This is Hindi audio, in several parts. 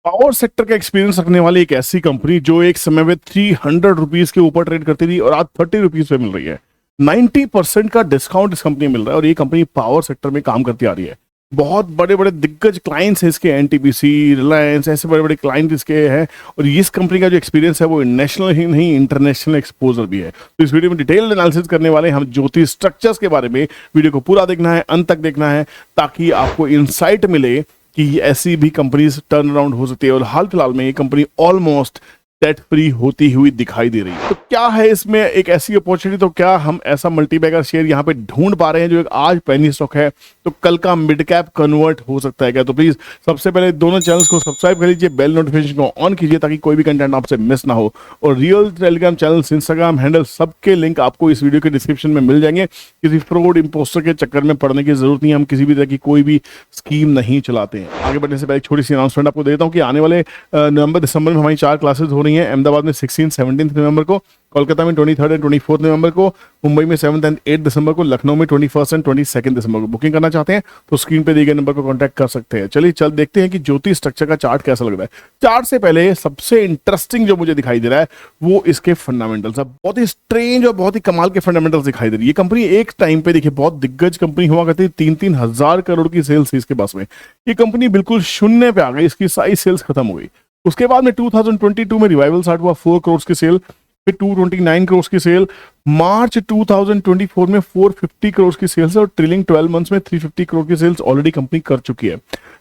पावर सेक्टर का एक्सपीरियंस रखने वाली एक ऐसी कंपनी जो एक समय में 300 रुपीज के ऊपर ट्रेड करती थी और आज 30 रुपीज पे मिल रही है। 90% का डिस्काउंट इस कंपनी में मिल रहा है और ये कंपनी पावर सेक्टर में काम करती आ रही है। बहुत बड़े बड़े दिग्गज क्लाइंट्स हैं इसके, एनटीपीसी, रिलायंस, ऐसे बड़े बड़े क्लाइंट इसके हैं। और इस कंपनी का जो एक्सपीरियंस है वो नेशनल ही नहीं इंटरनेशनल एक्सपोजर भी है। तो इस वीडियो में डिटेल एनालिसिस करने वाले हम ज्योति स्ट्रक्चर्स के बारे में। वीडियो को पूरा देखना है, अंत तक देखना है, ताकि आपको इंसाइट मिले कि ऐसी भी कंपनीज टर्न अराउंड हो सकती है। और हाल फिलहाल में ये कंपनी ऑलमोस्ट डेट फ्री होती हुई दिखाई दे रही है। तो क्या है इसमें एक ऐसी अपॉर्चुनिटी, तो क्या हम ऐसा मल्टीबैगर शेयर यहाँ पे ढूंढ पा रहे हैं जो एक आज पेनी स्टॉक है तो कल का मिड कैप कन्वर्ट हो सकता है क्या? तो प्लीज सबसे पहले दोनों चैनल्स को सब्सक्राइब कर लीजिए, बेल नोटिफिकेशन को ऑन कीजिए ताकि कोई भी कंटेंट आपसे मिस ना हो। और real Telegram channel, Instagram handle, सबके लिंक आपको इस वीडियो के डिस्क्रिप्शन में मिल जाएंगे। किसी फ्रॉड इंपोस्टर के चक्कर में पड़ने की जरूरत नहीं है, हम किसी भी तरह की कोई भी स्कीम नहीं चलाते हैं। आगे बढ़ने से पहले एक छोटी सी अनाउंसमेंट आपको देता हूँ कि आने वाले नवंबर दिसंबर में हमारी 4 क्लासेस हो रही हैं। अहमदाबाद में 16-17 नवंबर को, कोलकाता में 23 एंड 24 नवंबर को, मुंबई में 7 एंड 8 दिसंबर को, लखनऊ में 21 एंड 22 दिसंबर को। बुकिंग करना चाहते हैं तो स्क्रीन पे दिए गए नंबर को कांटेक्ट कर सकते हैं। चलिए चल देखते हैं कि ज्योति स्ट्रक्चर का चार्ट कैसा लग रहा है। चार्ट से पहले सबसे इंटरेस्टिंग जो मुझे दिखाई दे रहा है वो इसके फंडामेंटल्स है। बहुत ही स्ट्रेंज और बहुत ही कमाल के फंडामेंटल्स दिखाई दे रही है। ये कंपनी एक टाइम पे देखिए बहुत दिग्गज कंपनी हुआ करती थी, 3-3 हजार करोड़ की सेल्स इसके पास में। ये कंपनी बिल्कुल शून्य पे आ गई, इसकी सारी सेल्स खत्म हो गई। उसके बाद में 2022 में रिवाइवल स्टार्ट हुआ, 4 करोड़ की सेल, फिर 229 करोड़ की सेल, मार्च 2024 में 450 करोड़ की सेल्स है और ट्रिलिंग 12 मंथ्स में 350 करोड़ की सेल्स ऑलरेडी कंपनी कर चुकी है।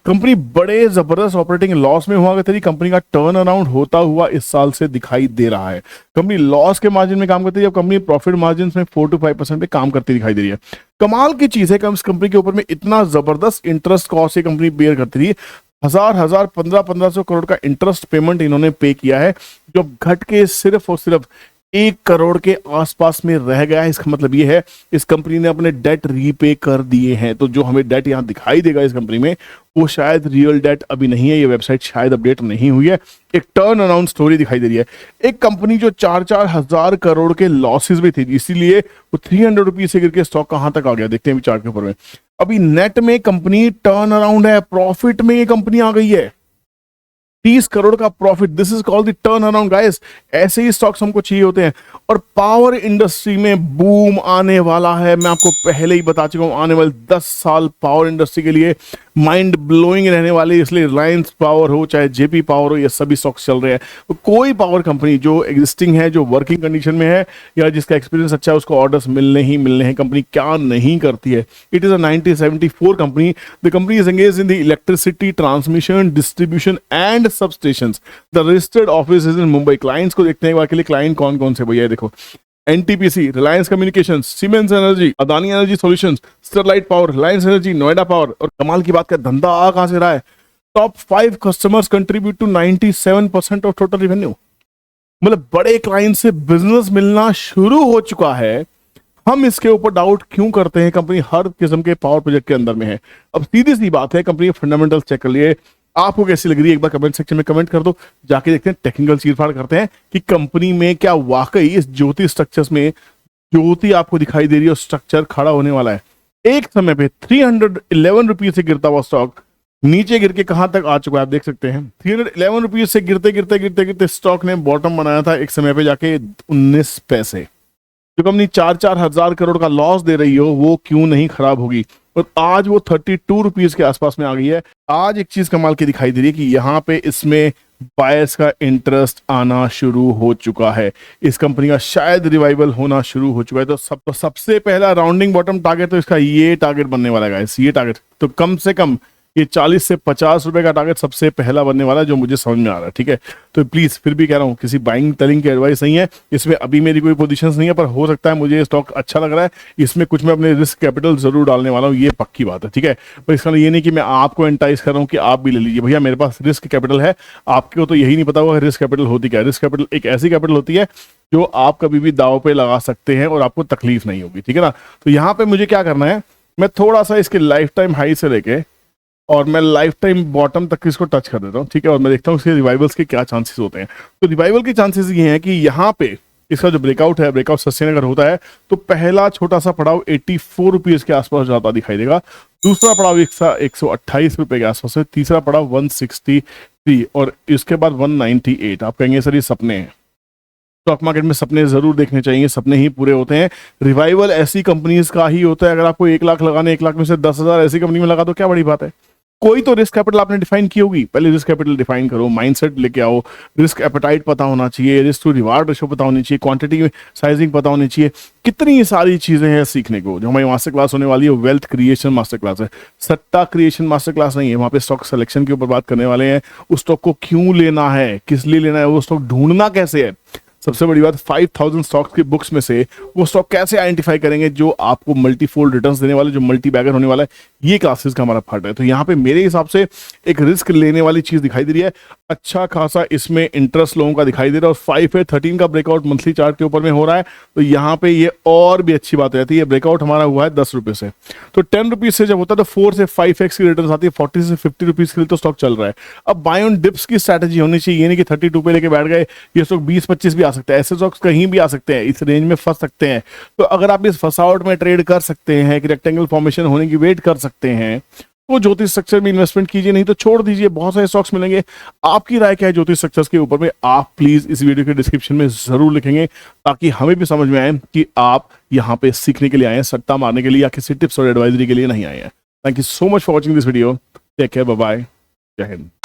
कंपनी बड़े जबरदस्त ऑपरेटिंग लॉस में हुआ करती थी, कंपनी का टर्न अराउंड होता हुआ इस साल से दिखाई दे रहा है। कंपनी लॉस के मार्जिन में काम करती है, जब कंपनी प्रॉफिट मार्जिन में 4 to 5% पे काम करती दिखाई दे रही है। कमाल की चीज है कि इस कंपनी के ऊपर में इतना जबरदस्त इंटरेस्ट कॉस्ट ये कंपनी बेयर करती थी। हजार 1500 करोड़ का इंटरेस्ट पेमेंट इन्होंने पे किया है, जो घट के सिर्फ और सिर्फ 1 करोड़ के आसपास में रह गया है। इसका मतलब ये है इस कंपनी ने अपने डेट रीपे कर दिए हैं। तो जो हमें डेट यहाँ दिखाई देगा इस कंपनी में, वो शायद रियल डेट अभी नहीं है। ये वेबसाइट शायद अपडेट नहीं हुई है। एक टर्न अराउंड स्टोरी दिखाई दे रही है। एक कंपनी जो 4-4 हजार करोड़ के लॉसेस में थी, इसीलिए वो 300 रुपीज से गिर के स्टॉक कहां तक आ गया देखते हैं चार्ट के ऊपर में। अभी नेट में कंपनी टर्न अराउंड है, प्रॉफिट में ये कंपनी आ गई है, 30 करोड़ का profit. This is called the turn around guys. ऐसे ही स्टॉक्स हमको चाहिए होते हैं। और पावर इंडस्ट्री में बूम आने वाला है, मैं आपको पहले ही बता चुका हूं। आने वाले 10 साल पावर इंडस्ट्री के लिए माइंड ब्लोइंग रहने वाले, इसलिए रिलायंस पावर हो चाहे जेपी पावर हो, ये सभी स्टॉक्स चल रहे हैं। तो कोई पावर कंपनी जो एग्जिस्टिंग है, जो वर्किंग कंडीशन में है या जिसका एक्सपीरियंस अच्छा है, उसको ऑर्डर्स मिलने ही मिलने हैं। कंपनी क्या नहीं करती है। It is a 1974 company. The company is engaged in the electricity transmission, distribution and substations. The registered office is in Mumbai. Clients को देखते हैं के लिए क्लाइंट कौन कौन से, भैया देखो, NTPC, Reliance communications, siemens energy, Adani energy solutions, Sterlite power, Reliance energy, Noida power. और कमाल की बात का धंधा आ कहां से रहा है? Top 5 customers contribute to 97% of total revenue. मतलब बड़े क्लाइंट से बिजनेस मिलना शुरू हो चुका है। हम इसके ऊपर डाउट क्यों करते हैं? कंपनी हर किस्म के पावर प्रोजेक्ट के अंदर में है। अब सीधी सी बात है, कंपनी फंडामेंटल्स चेक कर लिए। आपको कैसी लग रही है एक बार कमेंट सेक्शन में कमेंट कर दो। जाके देखते हैं, टेक्निकल चीरफाड़ करते हैं कि कंपनी में क्या वाकई इस ज्योति स्ट्रक्चर्स में ज्योति आपको दिखाई दे रही है, स्ट्रक्चर खड़ा होने वाला है। एक समय पे 311 रुपीज से गिरता हुआ स्टॉक नीचे गिर के कहां तक आ चुका है आप देख सकते हैं। 311 रुपीज से गिरते गिरते गिरते गिरते स्टॉक ने बॉटम बनाया था एक समय पे जाके 19 पैसे। जो कंपनी 4-4 हजार करोड़ का लॉस दे रही हो, वो क्यों नहीं खराब होगी? और आज वो 32 रुपीज के आसपास में आ गई है। आज एक चीज कमाल की दिखाई दे रही है कि यहाँ पे इसमें बायर्स का इंटरेस्ट आना शुरू हो चुका है। इस कंपनी का शायद रिवाइवल होना शुरू हो चुका है। तो सबसे पहला राउंडिंग बॉटम टारगेट तो इसका ये टारगेट बनने वाला है गाइस। ये टारगेट तो कम से कम ये 40 से 50 रुपए का टारगेट सबसे पहला बनने वाला है, जो मुझे समझ में आ रहा है। ठीक है, तो प्लीज फिर भी कह रहा हूँ, किसी बाइंग टेलिंग की एडवाइस नहीं है। इसमें अभी मेरी कोई पोजीशंस नहीं है, पर हो सकता है मुझे ये स्टॉक अच्छा लग रहा है, इसमें कुछ मैं अपने रिस्क कैपिटल जरूर डालने वाला हूँ, ये पक्की बात है। ठीक है, पर इसका ये नहीं कि मैं आपको एंटाइज कर रहा हूँ कि आप भी ले लीजिए। भैया मेरे पास रिस्क कैपिटल है, आपको तो यही नहीं पता होगा रिस्क कैपिटल होती क्या है। रिस्क कैपिटल एक ऐसी कैपिटल होती है जो आप कभी भी दाव पे लगा सकते हैं और आपको तकलीफ नहीं होगी। ठीक है ना, तो यहाँ पे मुझे क्या करना है, मैं थोड़ा सा इसके लाइफ टाइम हाई से लेके और मैं लाइफ टाइम बॉटम तक इसको टच कर देता हूँ। ठीक है, और मैं देखता हूँ इसके रिवाइवल्स के क्या चांसेस होते हैं। तो रिवाइवल के चांसेस ये हैं कि यहाँ पे इसका जो ब्रेकआउट है, ब्रेकआउट सस्टेन अगर होता है तो पहला छोटा सा पड़ाव 84 रुपीज के आसपास जाता दिखाई देगा। दूसरा पड़ाव 128 रुपए के आसपास है। तीसरा पड़ाव 160 193 और इसके बाद 198। आप कहेंगे सर ये सपने हैं। स्टॉक मार्केट में सपने जरूर देखने चाहिए, सपने ही पूरे होते हैं। रिवाइवल ऐसी कंपनीज का ही होता है। अगर आपको 1 लाख लगाने, 1 लाख में से 10,000 ऐसी कंपनी में लगा दो, क्या बड़ी बात है। कोई तो रिस्क कैपिटल आपने डिफाइन की होगी, पहले रिस्क कैपिटल डिफाइन करो, माइंडसेट लेके आओ, रिस्क एपेटाइट पता होना चाहिए, रिस्क टू रिवार्ड रेशो पता होनी चाहिए, क्वांटिटी साइजिंग पता होनी चाहिए। कितनी सारी चीजें हैं सीखने को। जो हमारी मास्टर क्लास होने वाली है वेल्थ क्रिएशन मास्टर क्लास है, सट्टा क्रिएशन मास्टर क्लास नहीं है। वहां पे स्टॉक सिलेक्शन के ऊपर बात करने वाले हैं। उस स्टॉक को क्यों लेना है, किस लिए लेना है, वो स्टॉक ढूंढना कैसे है। सबसे बड़ी बात 5000 स्टॉक्स की बुक्स में से वो स्टॉक कैसे आइडेंटिफाई करेंगे जो आपको मल्टीफोल्ड रिटर्न्स देने वाले, जो मल्टी बैगर होने वाला है। ये क्लासेस का हमारा पार्ट है। तो यहाँ पे मेरे हिसाब से एक रिस्क लेने वाली चीज दिखाई दे रही है। अच्छा खासा इसमें इंटरेस्ट लोगों का दिखाई दे रहा है और 5 है 13 का ब्रेकआउट मंथली चार्ट के ऊपर में हो रहा है। तो यहाँ पे ये और भी अच्छी बात हो जाती है। ब्रेकआउट हमारा हुआ है 10 रुपए से, तो 10 रुपीज से जब होता है तो 4 से 5x की रिटर्न आती है। 40 से 50 रुपीज के लिए तो स्टॉक चल रहा है। अब बाय ऑन डिप्स की स्ट्रैटेजी होनी चाहिए, ये नहीं कि 32 पे लेके बैठ गए। ये स्टॉक 20-25 भी आ सकता है, ऐसे स्टॉक्स कहीं भी आ सकते हैं, इस रेंज में फंस सकते हैं। तो अगर आप इस फसावट में ट्रेड कर सकते हैं कि रेक्टेंगल फॉर्मेशन होने की वेट कर सकते हैं, तो ज्योतिष स्ट्रक्चर में इन्वेस्टमेंट कीजिए, नहीं तो छोड़ दीजिए। बहुत सारे स्टॉक्स मिलेंगे। आपकी राय क्या है ज्योतिष स्ट्रक्चर्स के ऊपर में, आप प्लीज इस वीडियो के डिस्क्रिप्शन में जरूर लिखेंगे, ताकि हमें भी समझ में आए कि आप यहाँ पे सीखने के लिए आए हैं, सट्टा मारने के लिए या किसी टिप्स और एडवाइजरी के लिए नहीं आए हैं। Thank you so much for watching this video. Take care, bye bye, जय हिंद।